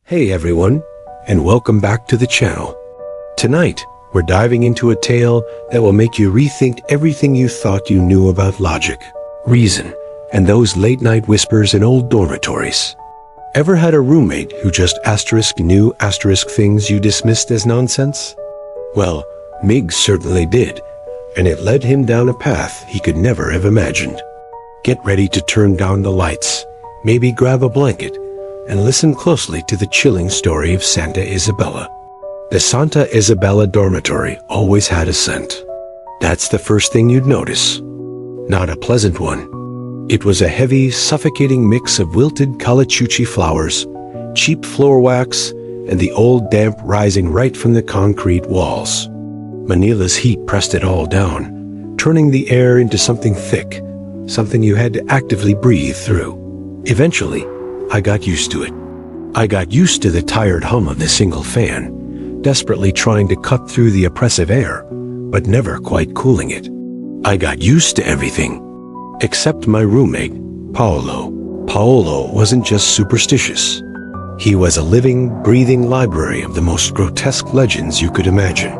Hey everyone, and welcome back to the channel. Tonight, we're diving into a tale that will make you rethink everything you thought you knew about logic, reason, and those late-night whispers in old dormitories. Ever had a roommate who just knew things you dismissed as nonsense? Well, Miggs certainly did, and it led him down a path he could never have imagined. Get ready to turn down the lights, maybe grab a blanket, and listen closely to the chilling story of Santa Isabella. The Santa Isabella dormitory always had a scent. That's the first thing you'd notice. Not a pleasant one. It was a heavy, suffocating mix of wilted calichuchi flowers, cheap floor wax, and the old damp rising right from the concrete walls. Manila's heat pressed it all down, turning the air into something thick, something you had to actively breathe through. Eventually, I got used to it. I got used to the tired hum of the single fan, desperately trying to cut through the oppressive air, but never quite cooling it. I got used to everything, except my roommate, Paulo. Paulo wasn't just superstitious. He was a living, breathing library of the most grotesque legends you could imagine.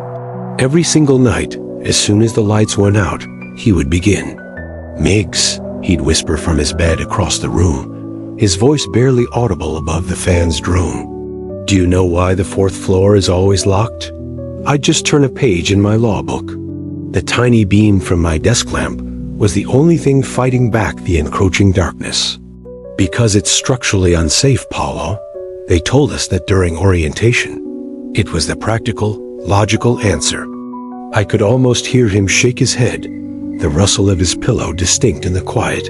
Every single night, as soon as the lights went out, he would begin. "Miggs," he'd whisper from his bed across the room, his voice barely audible above the fan's drone. "Do you know why the fourth floor is always locked?" I'd just turn a page in my law book. The tiny beam from my desk lamp was the only thing fighting back the encroaching darkness. "Because it's structurally unsafe, Paulo," they told us that during orientation. It was the practical, logical answer. I could almost hear him shake his head, the rustle of his pillow distinct in the quiet.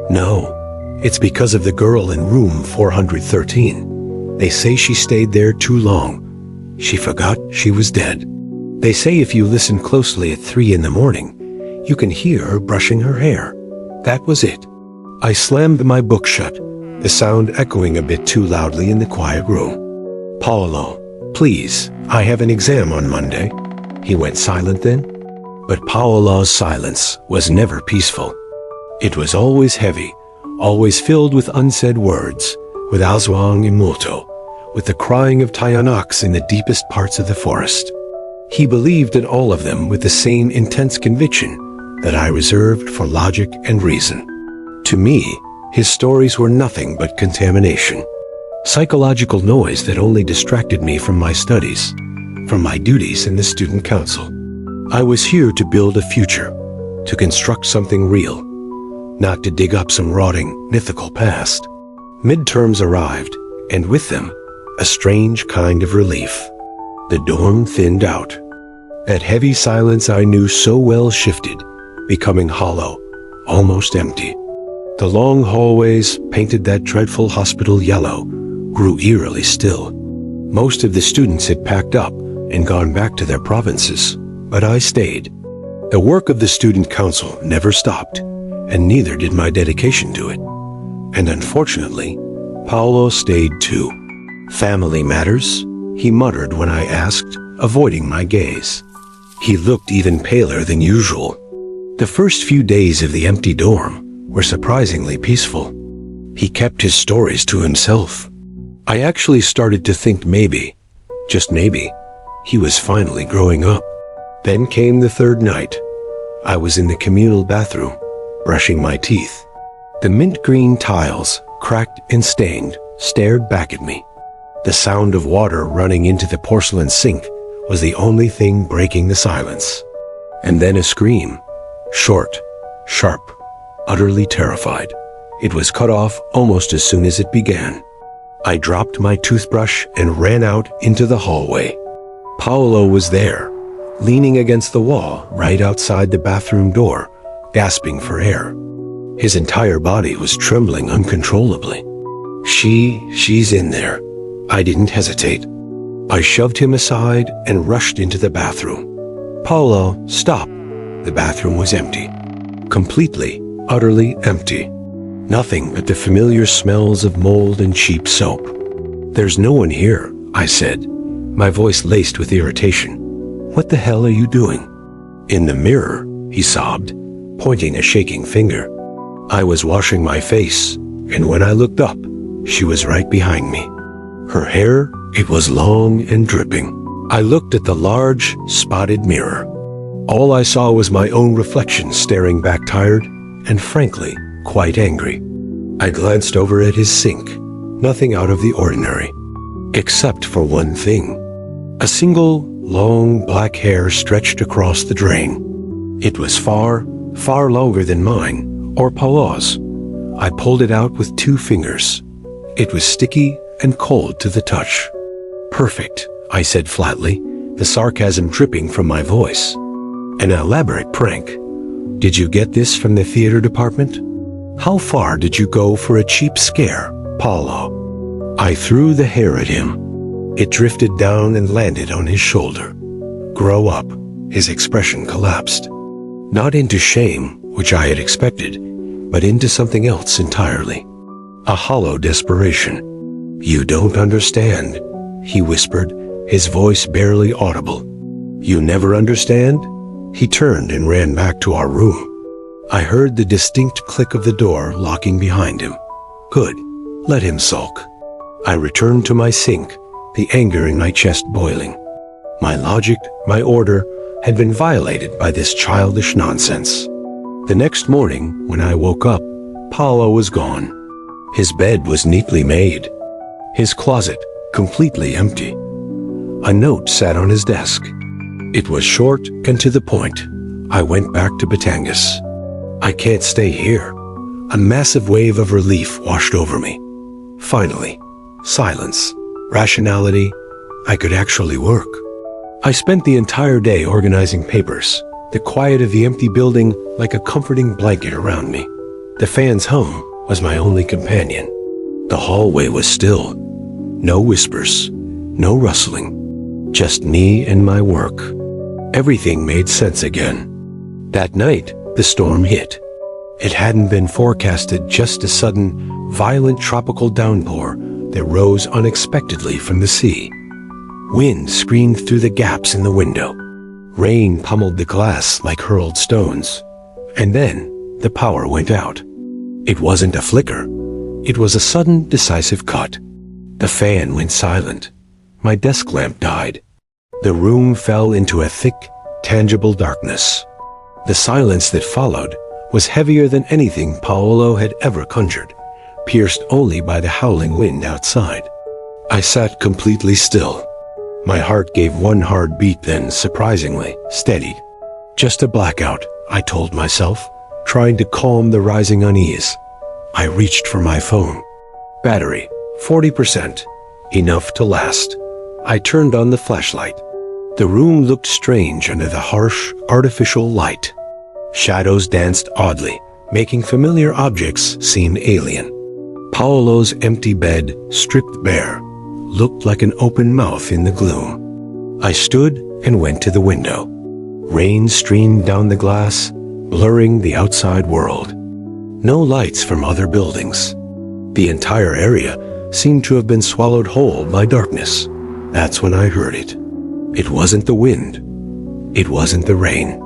"No. It's because of the girl in room 413. They say she stayed there too long. She forgot she was dead. They say if you listen closely at 3 in the morning, you can hear her brushing her hair." That was it. I slammed my book shut, the sound echoing a bit too loudly in the quiet room. "Paulo, please, I have an exam on Monday." He went silent then. But Paulo's silence was never peaceful. It was always heavy, always filled with unsaid words, with aswang imulto, with the crying of Tayanox in the deepest parts of the forest. He believed in all of them with the same intense conviction that I reserved for logic and reason. To me, his stories were nothing but contamination. Psychological noise that only distracted me from my studies, from my duties in the student council. I was here to build a future, to construct something real, not to dig up some rotting, mythical past. Midterms arrived, and with them, a strange kind of relief. The dorm thinned out. That heavy silence I knew so well shifted, becoming hollow, almost empty. The long hallways, painted that dreadful hospital yellow, grew eerily still. Most of the students had packed up and gone back to their provinces, but I stayed. The work of the student council never stopped, and neither did my dedication to it. And unfortunately, Paulo stayed too. "Family matters," he muttered when I asked, avoiding my gaze. He looked even paler than usual. The first few days of the empty dorm were surprisingly peaceful. He kept his stories to himself. I actually started to think maybe, just maybe, he was finally growing up. Then came the third night. I was in the communal bathroom, brushing my teeth. The mint green tiles, cracked and stained, stared back at me. The sound of water running into the porcelain sink was the only thing breaking the silence. And then a scream. Short, sharp, utterly terrified. It was cut off almost as soon as it began. I dropped my toothbrush and ran out into the hallway. Paulo was there, leaning against the wall right outside the bathroom door, gasping for air. His entire body was trembling uncontrollably. She's in there." I didn't hesitate. I shoved him aside and rushed into the bathroom. "Paulo, stop." The bathroom was empty. Completely, utterly empty. Nothing but the familiar smells of mold and cheap soap. "There's no one here," I said, my voice laced with irritation. "What the hell are you doing?" "In the mirror," he sobbed, pointing a shaking finger. "I was washing my face, and when I looked up, she was right behind me. Her hair, it was long and dripping. I looked at the large, spotted mirror. All I saw was my own reflection staring back tired and, frankly, quite angry. I glanced over at his sink. Nothing out of the ordinary. Except for one thing. A single, long black hair stretched across the drain. It was far, far longer than mine, or Paulo's. I pulled it out with 2 fingers. It was sticky and cold to the touch. Perfect, I said flatly, the sarcasm dripping from my voice. An elaborate prank. Did you get this from the theater department? How far did you go for a cheap scare, Paulo? I threw the hair at him. It drifted down and landed on his shoulder. Grow up. His expression collapsed. Not into shame, which I had expected, but into something else entirely. A hollow desperation. You don't understand, he whispered, his voice barely audible. You never understand? He turned and ran back to our room. I heard the distinct click of the door locking behind him. Good. Let him sulk. I returned to my sink, the anger in my chest boiling. My logic, my order, had been violated by this childish nonsense. The next morning, when I woke up, Paulo was gone. His bed was neatly made. His closet completely empty. A note sat on his desk. It was short and to the point. I went back to Batangas. I can't stay here. A massive wave of relief washed over me. Finally, silence, rationality. I could actually work. I spent the entire day organizing papers, the quiet of the empty building like a comforting blanket around me. The fan's hum was my only companion. The hallway was still. No whispers, no rustling, just me and my work. Everything made sense again. That night, the storm hit. It hadn't been forecasted, just a sudden, violent tropical downpour that rose unexpectedly from the sea. Wind screamed through the gaps in the window. Rain pummeled the glass like hurled stones. And then, the power went out. It wasn't a flicker. It was a sudden, decisive cut. The fan went silent. My desk lamp died. The room fell into a thick, tangible darkness. The silence that followed was heavier than anything Paulo had ever conjured, pierced only by the howling wind outside. I sat completely still. My heart gave one hard beat, then, surprisingly, steadied. Just a blackout, I told myself, trying to calm the rising unease. I reached for my phone. Battery, 40%, enough to last. I turned on the flashlight. The room looked strange under the harsh, artificial light. Shadows danced oddly, making familiar objects seem alien. Paulo's empty bed, stripped bare, looked like an open mouth in the gloom. I stood and went to the window. Rain streamed down the glass, blurring the outside world. No lights from other buildings. The entire area seemed to have been swallowed whole by darkness. That's when I heard it. It wasn't the wind. It wasn't the rain.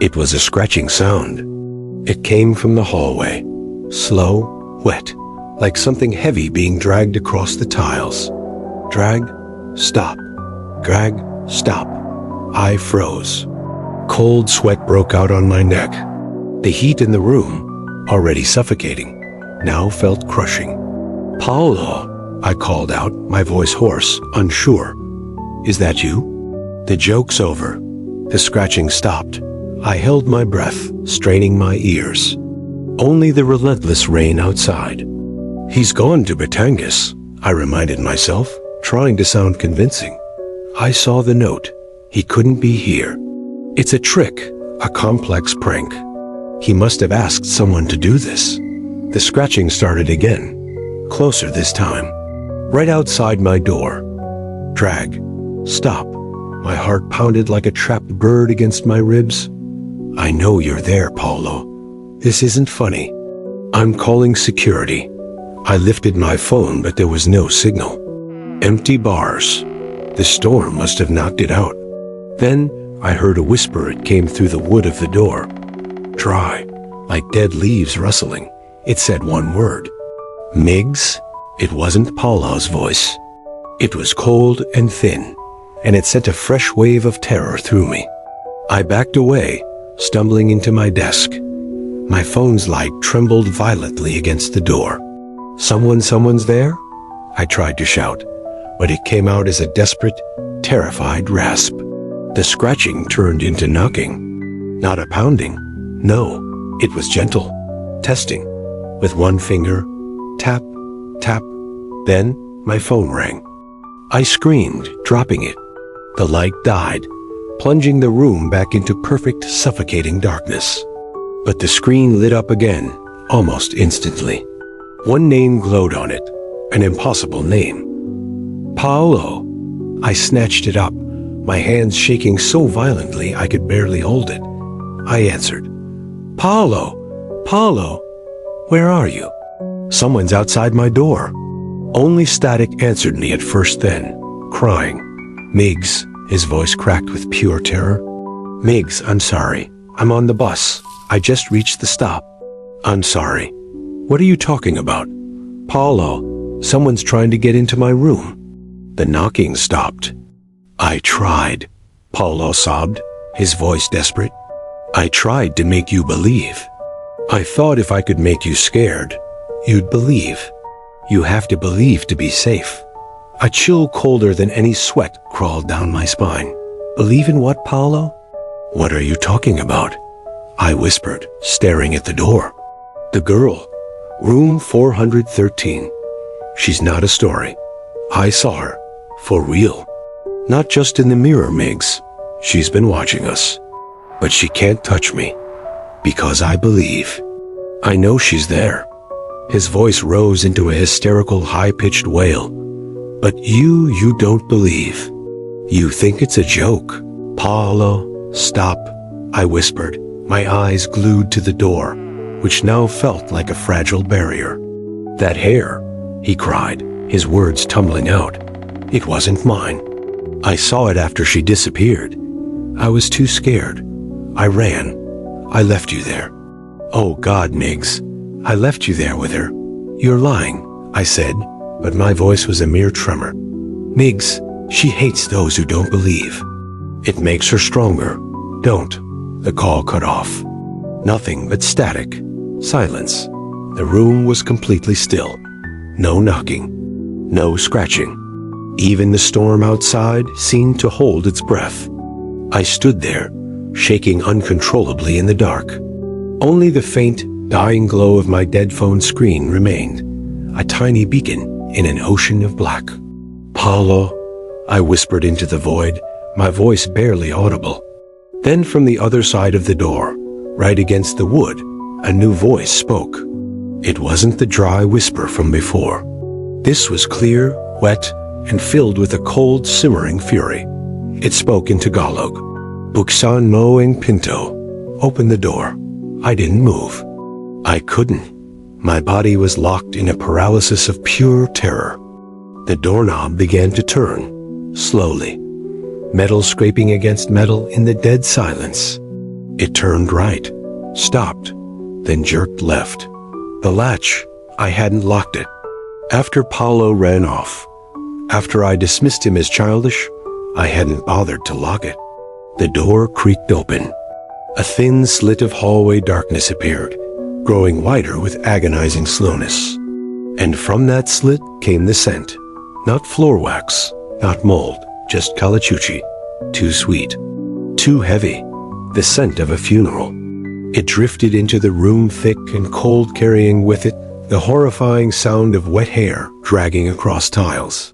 It was a scratching sound. It came from the hallway. Slow, wet, like something heavy being dragged across the tiles. Drag, stop. Drag, stop. I froze. Cold sweat broke out on my neck. The heat in the room, already suffocating, now felt crushing. Paulo, I called out, my voice hoarse, unsure. Is that you? The joke's over. The scratching stopped. I held my breath, straining my ears. Only the relentless rain outside. He's gone to Batangas, I reminded myself, trying to sound convincing. I saw the note. He couldn't be here. It's a trick, a complex prank. He must have asked someone to do this. The scratching started again, closer this time, right outside my door. Drag, stop. My heart pounded like a trapped bird against my ribs. I know you're there, Paulo. This isn't funny. I'm calling security. I lifted my phone, but there was no signal. Empty bars. The storm must have knocked it out. Then I heard a whisper. It came through the wood of the door. Dry, like dead leaves rustling. It said one word. Miggs? It wasn't Paulo's voice. It was cold and thin, and it sent a fresh wave of terror through me. I backed away, stumbling into my desk. My phone's light trembled violently against the door. Someone's there? I tried to shout, but it came out as a desperate, terrified rasp. The scratching turned into knocking. Not a pounding. No, it was gentle. Testing. With one finger. Tap, tap. Then my phone rang. I screamed, dropping it. The light died, plunging the room back into perfect, suffocating darkness. But the screen lit up again, almost instantly. One name glowed on it, an impossible name. Paulo. I snatched it up, my hands shaking so violently I could barely hold it. I answered, Paulo, Paulo, where are you? Someone's outside my door. Only static answered me at first then, crying. Miggs, his voice cracked with pure terror. Miggs, I'm sorry. I'm on the bus. I just reached the stop. I'm sorry. What are you talking about? Paulo, someone's trying to get into my room. The knocking stopped. I tried, Paulo sobbed, his voice desperate. I tried to make you believe. I thought if I could make you scared, you'd believe. You have to believe to be safe. A chill colder than any sweat crawled down my spine. Believe in what, Paulo? What are you talking about? I whispered, staring at the door. The girl, room 413. She's not a story. I saw her, for real. Not just in the mirror, Miggs. She's been watching us. But she can't touch me, because I believe. I know she's there. His voice rose into a hysterical, high-pitched wail. But you don't believe. You think it's a joke. Paulo, stop, I whispered, my eyes glued to the door, which now felt like a fragile barrier. That hair, he cried, his words tumbling out. It wasn't mine. I saw it after she disappeared. I was too scared. I ran. I left you there. Oh God, Miggs, I left you there with her. You're lying, I said, but my voice was a mere tremor. Miggs, she hates those who don't believe. It makes her stronger. Don't. The call cut off. Nothing but static. Silence. The room was completely still. No knocking. No scratching. Even the storm outside seemed to hold its breath. I stood there, shaking uncontrollably in the dark. Only the faint, dying glow of my dead phone screen remained, a tiny beacon in an ocean of black. Paulo, I whispered into the void, my voice barely audible. Then from the other side of the door, right against the wood, a new voice spoke. It wasn't the dry whisper from before. This was clear, wet, and filled with a cold, simmering fury. It spoke in Tagalog. Buksan mo ang pinto. Open the door. I didn't move. I couldn't. My body was locked in a paralysis of pure terror. The doorknob began to turn, slowly. Metal scraping against metal in the dead silence. It turned right, stopped, then jerked left. The latch, I hadn't locked it. After Paulo ran off, after I dismissed him as childish, I hadn't bothered to lock it. The door creaked open. A thin slit of hallway darkness appeared, growing wider with agonizing slowness. And from that slit came the scent. Not floor wax, not mold, just calachuchi. Too sweet. Too heavy. The scent of a funeral. It drifted into the room thick and cold, carrying with it the horrifying sound of wet hair dragging across tiles.